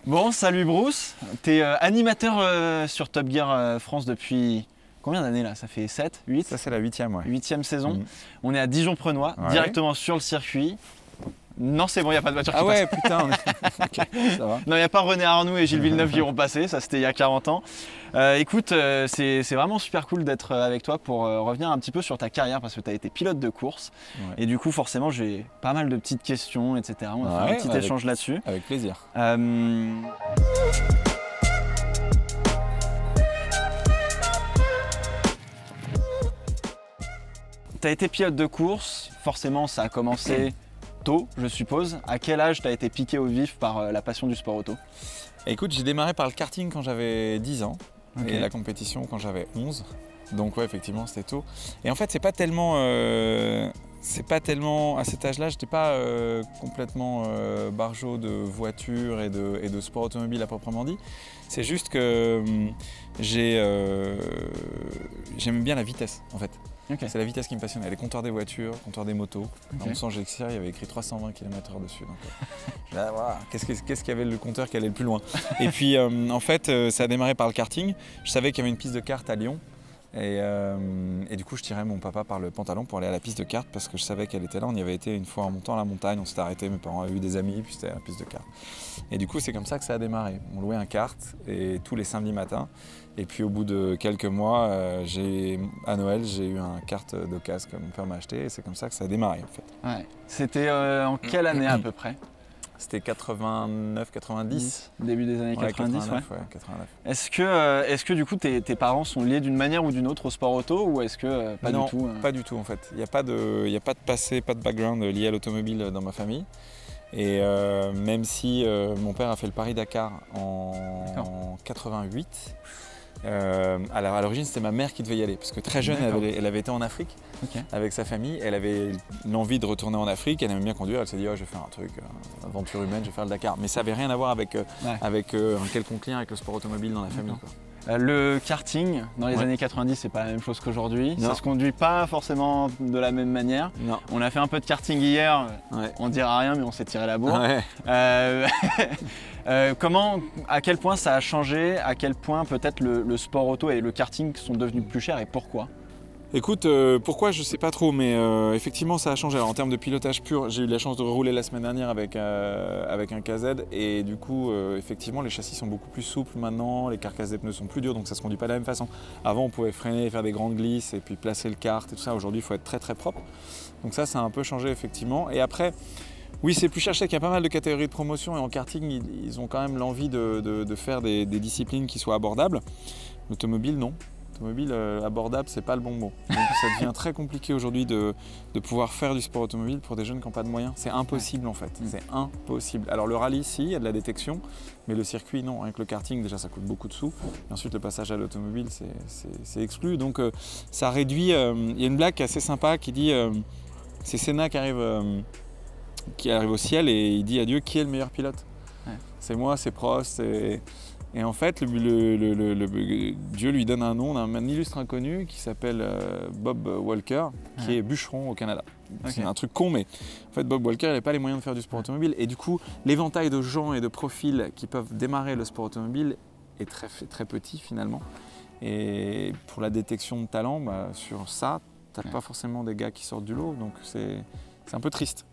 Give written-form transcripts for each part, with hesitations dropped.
Bon, salut Bruce, t'es animateur sur Top Gear France depuis combien d'années là? Ça fait 7, 8? Ça c'est la 8e, ouais. 8e saison. On est à Dijon-Prenois, Ouais. directement sur le circuit. Non, c'est bon, il n'y a pas de voiture qui Ah passe. ouais, putain, ok, ça va. Non, il n'y a pas René Arnoux et Gilles Villeneuve qui vont passer, ça c'était il y a 40 ans. Écoute, c'est vraiment super cool d'être avec toi pour revenir un petit peu sur ta carrière parce que tu as été pilote de course. Ouais. Et du coup, forcément, j'ai pas mal de petites questions, etc. On va faire un petit échange là-dessus. Avec plaisir. Tu as été pilote de course, forcément ça a commencé tôt, je suppose. À quel âge tu as été piqué au vif par la passion du sport auto? Écoute, j'ai démarré par le karting quand j'avais 10 ans Ok. et la compétition quand j'avais 11. Donc ouais, effectivement, c'était tôt. Et en fait, c'est pas tellement à cet âge-là, j'étais pas complètement barjot de voiture et de sport automobile à proprement dit. C'est juste que j'aime bien la vitesse en fait. Okay. C'est la vitesse qui me passionnait. Les compteurs des voitures, compteurs des motos. Okay. Dans mon sens GXR, il y avait écrit 320 km/h dessus. Donc, là, voilà. Qu'est-ce qu'il y avait le compteur qui allait le plus loin? Et puis, en fait, ça a démarré par le karting. Je savais qu'il y avait une piste de kart à Lyon. Et du coup, je tirais mon papa par le pantalon pour aller à la piste de kart parce que je savais qu'elle était là. On y avait été une fois en montant à la montagne. On s'était arrêté. Mes parents avaient eu des amis. Puis c'était la piste de kart. Et du coup, c'est comme ça que ça a démarré. On louait un kart et tous les samedis matins. Et puis au bout de quelques mois, à Noël, j'ai eu un kart d'occasion que mon père m'a acheté et c'est comme ça que ça a démarré en fait. Ouais. C'était en quelle année à peu près? C'était 89, 90. Début des années 90, 89, ouais. 89. Est-ce que du coup tes parents sont liés d'une manière ou d'une autre au sport auto ou est-ce que pas non, du tout? Pas du tout en fait. Il n'y a pas de passé, pas de background lié à l'automobile dans ma famille. Et même si mon père a fait le Paris-Dakar en 88, à l'origine, c'était ma mère qui devait y aller, parce que très jeune, elle avait été en Afrique avec sa famille. Elle avait l'envie de retourner en Afrique, elle aimait bien conduire. Elle s'est dit, oh, je vais faire un truc, aventure humaine, je vais faire le Dakar. Mais ça n'avait rien à voir avec un quelconque lien avec le sport automobile dans la famille. Quoi. Le karting, dans les années 90, c'est pas la même chose qu'aujourd'hui. Ça se conduit pas forcément de la même manière. Non. On a fait un peu de karting hier, on dira rien, mais on s'est tiré la bourre. À quel point ça a changé, à quel point peut-être le sport auto et le karting sont devenus plus chers et pourquoi? Écoute, pourquoi je sais pas trop, mais effectivement ça a changé. Alors, en termes de pilotage pur, j'ai eu la chance de rouler la semaine dernière avec un KZ et du coup, effectivement, les châssis sont beaucoup plus souples maintenant, les carcasses des pneus sont plus dures, donc ça se conduit pas de la même façon. Avant, on pouvait freiner, faire des grandes glisses et puis placer le kart et tout ça. Aujourd'hui, il faut être très très propre. Donc ça a un peu changé effectivement. Et après, oui, c'est plus cher. Je sais qu'il y a pas mal de catégories de promotion et en karting, ils ont quand même l'envie de faire des disciplines qui soient abordables. L'automobile, non. L'automobile abordable, c'est pas le bon mot. Donc ça devient très compliqué aujourd'hui de pouvoir faire du sport automobile pour des jeunes qui n'ont pas de moyens. C'est impossible en fait, c'est impossible. Alors le rallye, si, il y a de la détection, mais le circuit, non. Avec le karting, déjà, ça coûte beaucoup de sous. Et ensuite, le passage à l'automobile, c'est exclu. Donc ça réduit... Il y a une blague assez sympa qui dit... c'est Senna qui arrive au ciel et il dit à Dieu qui est le meilleur pilote. C'est moi, c'est Prost. Et en fait, Dieu lui donne un nom d'un illustre inconnu qui s'appelle Bob Walker, qui est bûcheron au Canada. C'est un truc con, mais en fait, Bob Walker n'avait pas les moyens de faire du sport automobile. Et du coup, l'éventail de gens et de profils qui peuvent démarrer le sport automobile est très, très petit finalement. Et pour la détection de talent, sur ça, tu n'as pas forcément des gars qui sortent du lot. Donc c'est un peu triste.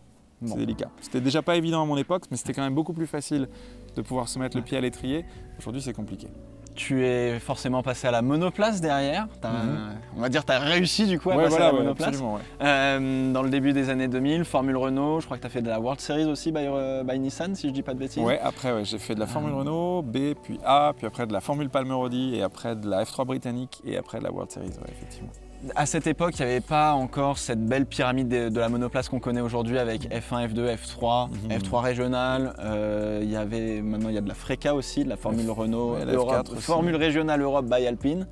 C'est délicat. C'était déjà pas évident à mon époque, mais c'était quand même beaucoup plus facile de pouvoir se mettre le pied à l'étrier. Aujourd'hui, c'est compliqué. Tu es forcément passé à la monoplace derrière. On va dire que tu as réussi du coup à passer à la monoplace. Absolument, dans le début des années 2000, Formule Renault, je crois que tu as fait de la World Series aussi by Nissan, si je dis pas de bêtises. Ouais, après j'ai fait de la Formule Renault, B, puis A, puis après de la Formule Palmer Audi, et après de la F3 britannique, et après de la World Series, effectivement. À cette époque, il n'y avait pas encore cette belle pyramide de la monoplace qu'on connaît aujourd'hui avec F1, F2, F3, F3 régional. Maintenant, il y a de la FRECA aussi, de la Formule Renault, Europe, Formule régionale Europe by Alpine.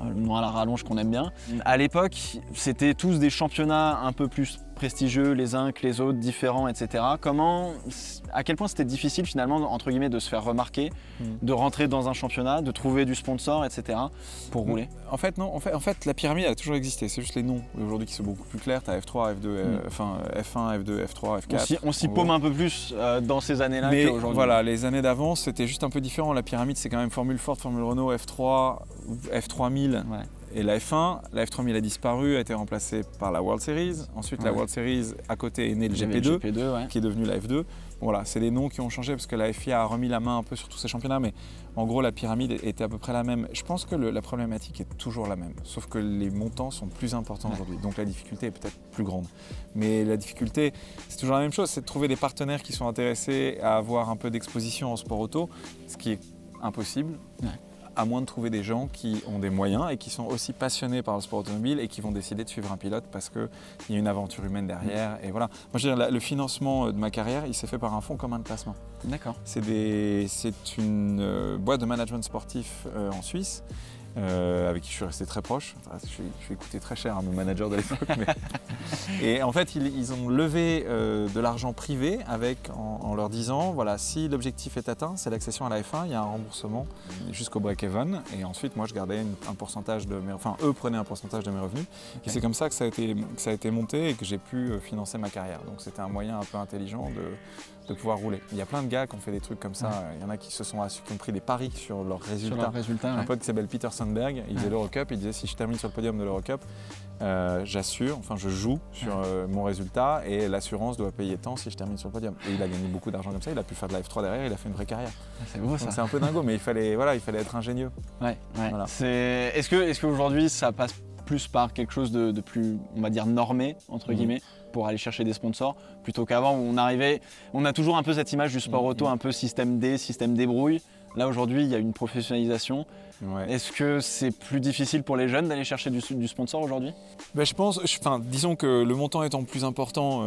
Le nom à la rallonge qu'on aime bien. À l'époque, c'était tous des championnats un peu plus prestigieux les uns que les autres, différents, etc. À quel point c'était difficile finalement, entre guillemets, de se faire remarquer, de rentrer dans un championnat, de trouver du sponsor, etc. pour rouler? En fait, non. En fait, la pyramide a toujours existé. C'est juste les noms aujourd'hui qui sont beaucoup plus clairs. Tu as F3, F2, enfin F1, F2, F3, F4. On s'y paume un peu plus dans ces années-là qu'aujourd'hui. Voilà, les années d'avant, c'était juste un peu différent. La pyramide, c'est quand même Formule Ford, Formule Renault, F3, F3000. Ouais. Et la F1, la F3000 a disparu, a été remplacée par la World Series. Ensuite, la World Series, à côté, est né le GP2, qui est devenu la F2. Voilà, c'est les noms qui ont changé parce que la FIA a remis la main un peu sur tous ces championnats, mais en gros, la pyramide était à peu près la même. Je pense que la problématique est toujours la même, sauf que les montants sont plus importants aujourd'hui, donc la difficulté est peut-être plus grande. Mais la difficulté, c'est toujours la même chose, c'est de trouver des partenaires qui sont intéressés à avoir un peu d'exposition en sport auto, ce qui est impossible. À moins de trouver des gens qui ont des moyens et qui sont aussi passionnés par le sport automobile et qui vont décider de suivre un pilote parce qu'il y a une aventure humaine derrière. Et voilà. Moi, je veux dire, le financement de ma carrière, il s'est fait par un fonds commun de placement. D'accord. C'est une boîte de management sportif en Suisse. Avec qui je suis resté très proche. Je suis coûté très cher à mon manager de l'époque. Et en fait, ils ont levé de l'argent privé en leur disant, voilà, si l'objectif est atteint, c'est l'accession à la F1, il y a un remboursement jusqu'au break-even. Et ensuite, moi, je gardais un pourcentage de mes... Enfin, eux prenaient un pourcentage de mes revenus. Okay. Et c'est comme ça que ça a été monté et que j'ai pu financer ma carrière. Donc, c'était un moyen un peu intelligent de pouvoir rouler. Il y a plein de gars qui ont fait des trucs comme ça. Il y en a qui ont pris des paris sur leurs résultats. J'ai un pote qui s'appelle Peter Sandberg, il faisait l'Eurocup, il disait si je termine sur le podium de l'Eurocup, je joue sur mon résultat et l'assurance doit payer tant si je termine sur le podium. Et il a gagné beaucoup d'argent comme ça, il a pu faire de la F3 derrière, il a fait une vraie carrière. C'est beau ça. C'est un peu dingo, mais il fallait être ingénieux. Voilà. Est-ce qu'aujourd'hui ça passe plus par quelque chose de plus, on va dire, normé, entre guillemets, pour aller chercher des sponsors, plutôt qu'avant où on a toujours un peu cette image du sport auto, un peu système D, système débrouille. Là aujourd'hui, il y a une professionnalisation. Est-ce que c'est plus difficile pour les jeunes d'aller chercher du sponsor aujourd'hui? Disons que le montant étant plus important,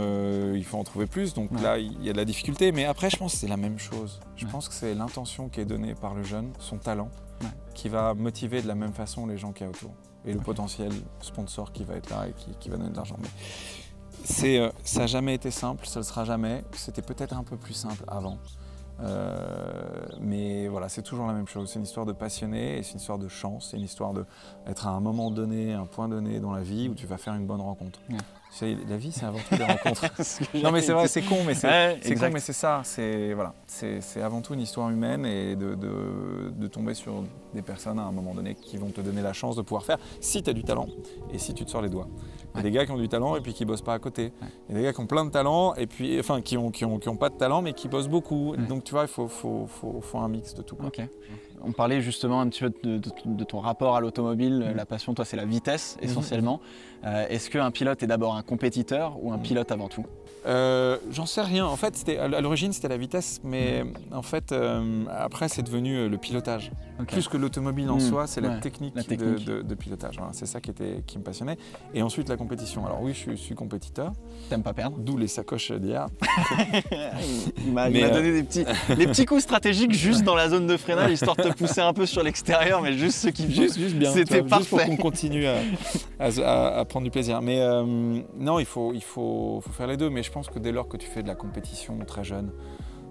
il faut en trouver plus, donc là il y a de la difficulté, mais après je pense que c'est la même chose. Je pense que c'est l'intention qui est donnée par le jeune, son talent, qui va motiver de la même façon les gens qu'il y a autour. Et le potentiel sponsor qui va être là et qui va donner de l'argent. Ça n'a jamais été simple, ça ne le sera jamais. C'était peut-être un peu plus simple avant. Mais voilà, c'est toujours la même chose. C'est une histoire de passionné et c'est une histoire de chance. C'est une histoire d'être à un moment donné, un point donné dans la vie où tu vas faire une bonne rencontre. La vie, c'est avant tout des rencontres. Non mais c'est vrai, c'est con, mais c'est ça. C'est avant tout une histoire humaine et de tomber sur des personnes à un moment donné qui vont te donner la chance de pouvoir faire si tu as du talent et si tu te sors les doigts. Il y a des gars qui ont du talent et puis qui bossent pas à côté. Il y a des gars qui ont plein de talent et puis qui ont pas de talent mais qui bossent beaucoup. Donc tu vois, il faut un mix de tout. Okay. On parlait justement un petit peu de ton rapport à l'automobile, la passion, toi c'est la vitesse essentiellement. Est-ce qu'un pilote est d'abord un compétiteur ou un pilote avant tout? J'en sais rien. En fait, à l'origine c'était la vitesse, mais en fait après c'est devenu le pilotage. Plus que l'automobile en soi, c'est la technique de pilotage. Voilà, c'est ça qui me passionnait. Et ensuite la compétition. Alors oui, je suis compétiteur. T'aimes pas perdre? D'où les sacoches d'hier. Il m'a donné des petits coups stratégiques juste dans la zone de freinage, histoire de te pousser un peu sur l'extérieur, mais juste ce qui juste bien. C'était parfait. Juste pour qu'on continue à prendre du plaisir. Mais non, il faut faire les deux. Mais je pense que dès lors que tu fais de la compétition très jeune,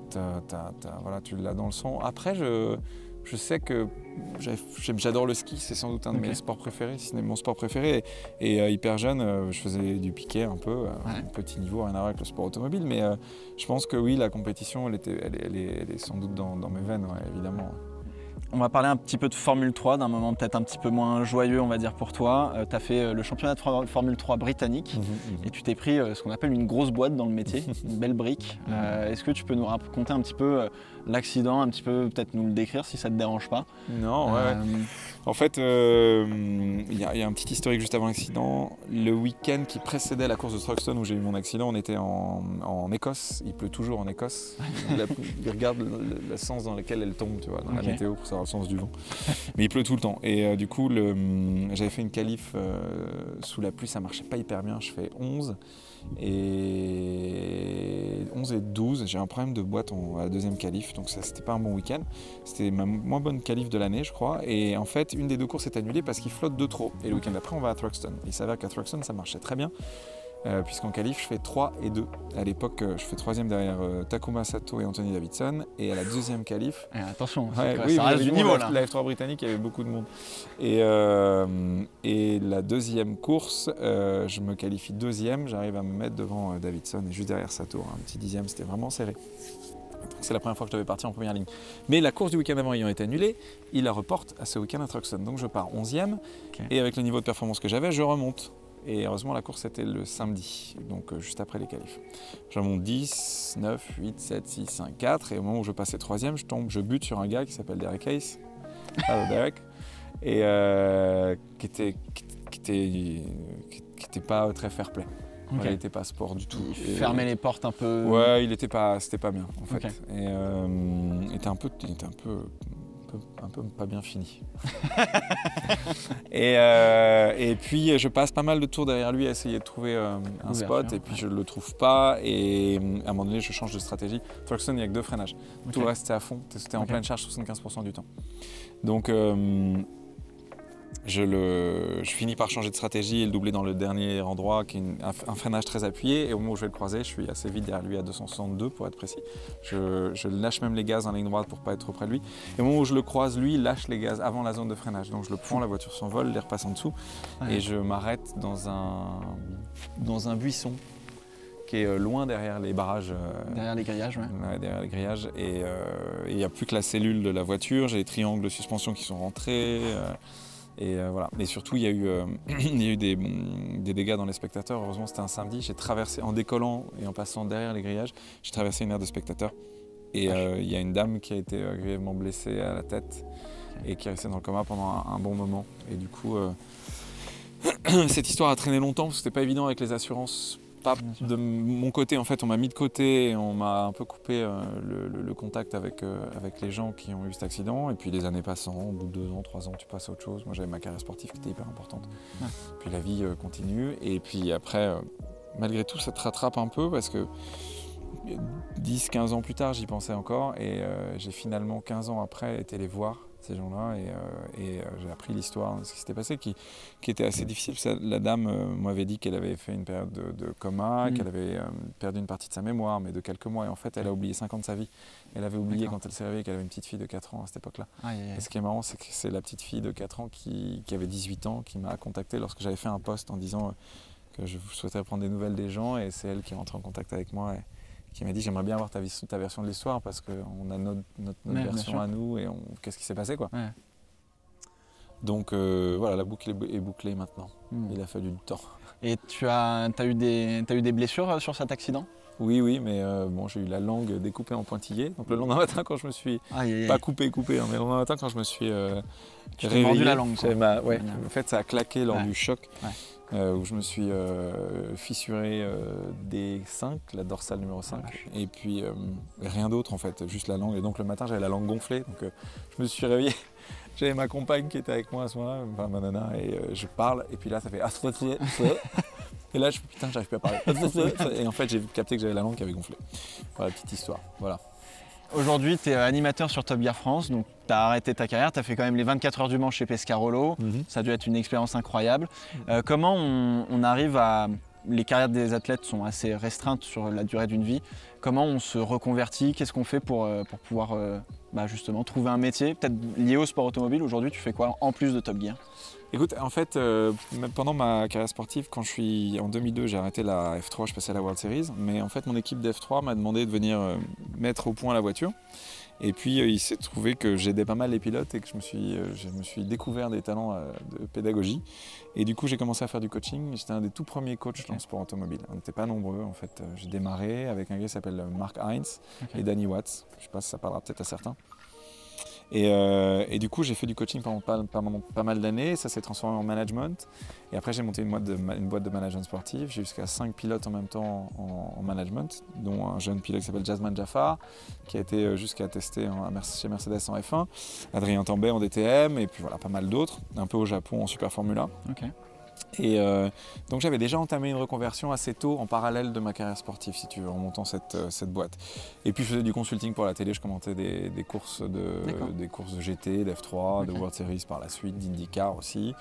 tu l'as dans le sang. Après, je sais que j'adore le ski, c'est sans doute un de mes sports préférés, si ce n'est mon sport préféré. Et hyper jeune, je faisais du piquet un peu, petit niveau, rien à voir avec le sport automobile. Mais je pense que oui, la compétition, elle est sans doute dans mes veines, évidemment. On va parler un petit peu de Formule 3, d'un moment peut-être un petit peu moins joyeux, on va dire, pour toi. Tu as fait le championnat de Formule 3 britannique et tu t'es pris ce qu'on appelle une grosse boîte dans le métier, une belle brique. Est-ce que tu peux nous raconter un petit peu l'accident, un petit peu peut-être nous le décrire si ça ne te dérange pas? Non, ouais. En fait, il y a un petit historique juste avant l'accident. Le week-end qui précédait la course de Thruxton où j'ai eu mon accident, on était en Écosse. Il pleut toujours en Écosse. Il regarde le sens dans lequel elle tombe, tu vois, dans la météo pour savoir le sens du vent. Mais il pleut tout le temps. Et du coup, j'avais fait une qualif sous la pluie, ça marchait pas hyper bien. Je fais 11 et 12. J'ai un problème de boîte à la deuxième qualif, donc ça c'était pas un bon week-end. C'était ma moins bonne qualif de l'année, je crois. Et en fait, une des deux courses est annulée parce qu'il flotte de trop. Et le week-end d'après, on va à Thruxton. Il s'avère qu'à Thruxton, ça marchait très bien. puisqu'en qualif je fais 3 et 2. À l'époque je fais 3e derrière Takuma Sato et Anthony Davidson, et à la 2e qualif... attention, oui, ça reste du niveau là. La F3 britannique, il y avait beaucoup de monde. Et la 2e course, je me qualifie 2e, j'arrive à me mettre devant Davidson et juste derrière Sato, un petit 10e, c'était vraiment serré. C'est la première fois que je devais partir en première ligne. Mais la course du week-end avant ayant été annulée, il la reporte à ce week-end à Thruxton. Donc je pars 11e, et avec le niveau de performance que j'avais, je remonte. Et heureusement, la course était le samedi, donc juste après les qualifs. Je remonte 10, 9, 8, 7, 6, 5, 4, et au moment où je passais 3e, je bute sur un gars qui s'appelle Derek Hayes. Hello Derek. Et qui était pas très fair-play. Okay. Il n'était pas sport du tout. Il fermait les portes un peu. Ouais, c'était pas bien en fait. Okay. Et il était un peu pas bien fini. et puis je passe pas mal de tours derrière lui à essayer de trouver un spot, et puis je le trouve pas, et à un moment donné je change de stratégie. Thruxton, il n'y a que 2 freinages. Okay. Tout le reste c'était à fond, c'était en pleine charge 75% du temps. Donc je finis par changer de stratégie et le doubler dans le dernier endroit, qui est un freinage très appuyé, et au moment où je vais le croiser, je suis assez vite derrière lui à 262 pour être précis. Je lâche même les gaz en ligne droite pour pas être trop près de lui. Et au moment où je le croise, lui, il lâche les gaz avant la zone de freinage. Donc je le prends, la voiture s'envole, il repasse en dessous, et je m'arrête dans un buisson qui est loin derrière les barrages. Derrière les grillages, ouais, derrière les grillages. Et il n'y a plus que la cellule de la voiture, j'ai les triangles de suspension qui sont rentrés. Et voilà. Et surtout, il y a eu des dégâts dans les spectateurs. Heureusement, c'était un samedi. J'ai traversé, en décollant et en passant derrière les grillages, j'ai traversé une aire de spectateurs. Et il y a une dame qui a été grièvement blessée à la tête et qui est restée dans le coma pendant un bon moment. Et du coup, cette histoire a traîné longtemps parce que c'était pas évident avec les assurances. Pas de mon côté, en fait, on m'a mis de côté et on m'a un peu coupé le contact avec les gens qui ont eu cet accident. Et puis les années passant, au bout de 2 ans, 3 ans, tu passes à autre chose. Moi, j'avais ma carrière sportive qui était hyper importante. Ouais. Puis la vie continue. Et puis après, malgré tout, ça te rattrape un peu parce que 10-15 ans plus tard, j'y pensais encore. Et j'ai finalement, 15 ans après, été les voir, ces gens-là, et j'ai appris l'histoire de ce qui s'était passé, qui était assez difficile. La dame m'avait dit qu'elle avait fait une période de coma, qu'elle avait perdu une partie de sa mémoire, mais de quelques mois, et en fait elle a oublié 5 ans de sa vie. Elle avait oublié quand elle s'est réveillée qu'elle avait une petite fille de 4 ans à cette époque-là. Et ce qui est marrant, c'est que c'est la petite fille de 4 ans qui avait 18 ans qui m'a contacté lorsque j'avais fait un post en disant que je souhaitais prendre des nouvelles des gens, et c'est elle qui est rentrée en contact avec moi. Qui m'a dit j'aimerais bien avoir ta version de l'histoire parce qu'on a notre version à nous, et qu'est-ce qui s'est passé quoi. Ouais. Donc voilà, la boucle est bouclée maintenant. Il a fallu du temps. Et tu as eu des blessures sur cet accident? Oui, mais bon, j'ai eu la langue découpée en pointillés. Donc le lendemain matin, quand je me suis pas coupé, hein, mais le lendemain matin quand je me suis réveillé, mordu la langue. En fait, ça a claqué lors du choc. Où je me suis fissuré des 5, la dorsale numéro 5, et puis rien d'autre en fait, juste la langue. Et donc le matin j'avais la langue gonflée, donc je me suis réveillé, j'avais ma compagne qui était avec moi à ce moment-là, enfin ma nana, et je parle, et puis là ça fait et là je putain j'arrive plus à parler, et en fait j'ai capté que j'avais la langue qui avait gonflé. Voilà, petite histoire, voilà. Aujourd'hui, tu es animateur sur Top Gear France, donc tu as arrêté ta carrière, tu as fait quand même les 24 heures du Mans chez Pescarolo, ça a dû être une expérience incroyable. Comment on arrive à... Les carrières des athlètes sont assez restreintes sur la durée d'une vie. Comment on se reconvertit? Qu'est-ce qu'on fait pour pouvoir justement trouver un métier, peut-être lié au sport automobile? Aujourd'hui, tu fais quoi en plus de Top Gear? Écoute, en fait, pendant ma carrière sportive, en 2002, j'ai arrêté la F3, je passais à la World Series, mais en fait, mon équipe d'F3 m'a demandé de venir mettre au point la voiture. Et puis, il s'est trouvé que j'aidais pas mal les pilotes et que je me suis découvert des talents de pédagogie. Et du coup, j'ai commencé à faire du coaching. J'étais un des tout premiers coachs dans le sport automobile. On n'était pas nombreux, en fait. J'ai démarré avec un gars qui s'appelle Mark Heinz et Danny Watts. Je ne sais pas si ça parlera peut-être à certains. Et du coup, j'ai fait du coaching pendant pas mal d'années. Ça s'est transformé en management. Et après, j'ai monté une boîte de management sportif. J'ai jusqu'à 5 pilotes en même temps en management, dont un jeune pilote qui s'appelle Jasman Jaffar, qui a été jusqu'à tester chez Mercedes en F1, Adrien Tambay en DTM, et puis voilà, pas mal d'autres, un peu au Japon en Super Formula. Et donc j'avais déjà entamé une reconversion assez tôt en parallèle de ma carrière sportive, si tu veux, en montant cette boîte. Et puis je faisais du consulting pour la télé, je commentais des courses de GT, d'F3, de World Series par la suite, d'IndyCar aussi.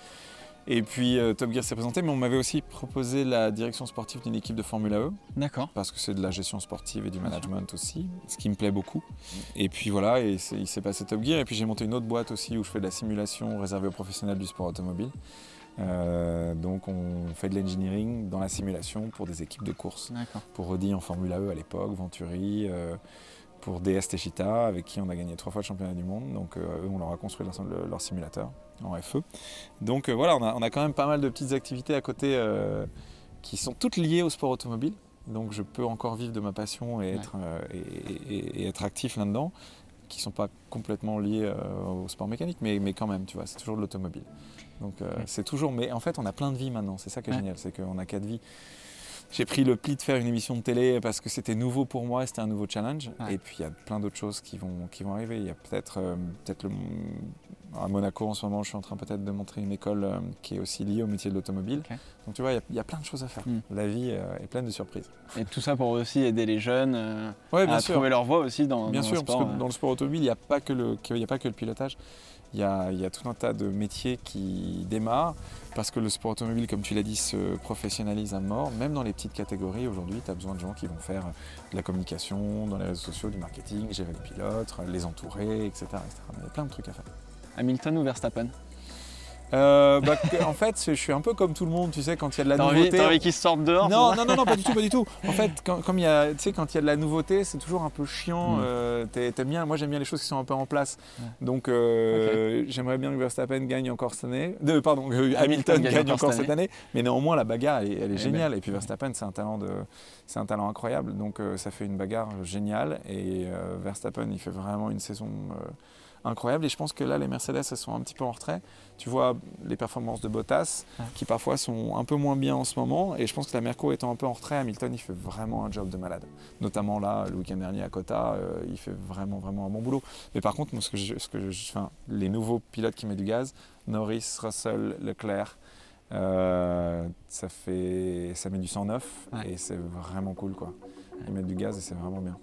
Et puis Top Gear s'est présenté, mais on m'avait aussi proposé la direction sportive d'une équipe de Formula E. D'accord. Parce que c'est de la gestion sportive et du management aussi, ce qui me plaît beaucoup. Et puis voilà, il s'est passé Top Gear. Et puis j'ai monté une autre boîte aussi où je fais de la simulation réservée aux professionnels du sport automobile. Donc on fait de l'engineering dans la simulation pour des équipes de course. Pour Audi en Formula E à l'époque, Venturi, pour DS Techeetah avec qui on a gagné 3 fois le championnat du monde. Donc eux, on leur a construit leur simulateur en FE. Donc voilà, on a quand même pas mal de petites activités à côté qui sont toutes liées au sport automobile. Donc je peux encore vivre de ma passion et être actif là-dedans, qui ne sont pas complètement liés au sport mécanique, mais quand même, tu vois, c'est toujours de l'automobile. Donc c'est toujours, mais en fait on a plein de vies maintenant, c'est ça qui est génial, c'est qu'on a 4 vies. J'ai pris le pli de faire une émission de télé parce que c'était nouveau pour moi, c'était un nouveau challenge. Et puis il y a plein d'autres choses qui vont arriver. Il y a peut-être à Monaco en ce moment, je suis en train peut-être de montrer une école qui est aussi liée au métier de l'automobile. Donc tu vois, il y a plein de choses à faire. La vie est pleine de surprises. Et tout ça pour aussi aider les jeunes à trouver leur voie aussi dans bien le sûr, sport. Parce que dans le sport automobile, il n'y a pas que le pilotage. Il y a tout un tas de métiers qui démarrent parce que le sport automobile, comme tu l'as dit, se professionnalise à mort. Même dans les petites catégories, aujourd'hui, tu as besoin de gens qui vont faire de la communication, dans les réseaux sociaux, du marketing, gérer les pilotes, les entourer, etc. Il y a plein de trucs à faire. Hamilton ou Verstappen? En fait, je suis un peu comme tout le monde, tu sais, quand il y a de la nouveauté. T'as envie qu'ils sortent dehors? Non, pas du tout. En fait, quand il y a de la nouveauté, c'est toujours un peu chiant. T'aimes bien, moi j'aime bien les choses qui sont un peu en place. Donc j'aimerais bien que Verstappen gagne encore cette année. Hamilton gagne encore cette année. Mais néanmoins, la bagarre, elle est géniale. Et puis Verstappen, c'est un talent incroyable. Donc ça fait une bagarre géniale. Et Verstappen, il fait vraiment une saison incroyable, et je pense que là les Mercedes elles sont un petit peu en retrait. Tu vois les performances de Bottas qui parfois sont un peu moins bien en ce moment, et je pense que la Merco étant un peu en retrait, Hamilton il fait vraiment un job de malade, notamment là le week-end dernier à Kota, il fait vraiment un bon boulot. Mais par contre moi, les nouveaux pilotes qui mettent du gaz, Norris, Russell, Leclerc, ça met du sang neuf et c'est vraiment cool quoi. Ils mettent du gaz et c'est vraiment bien.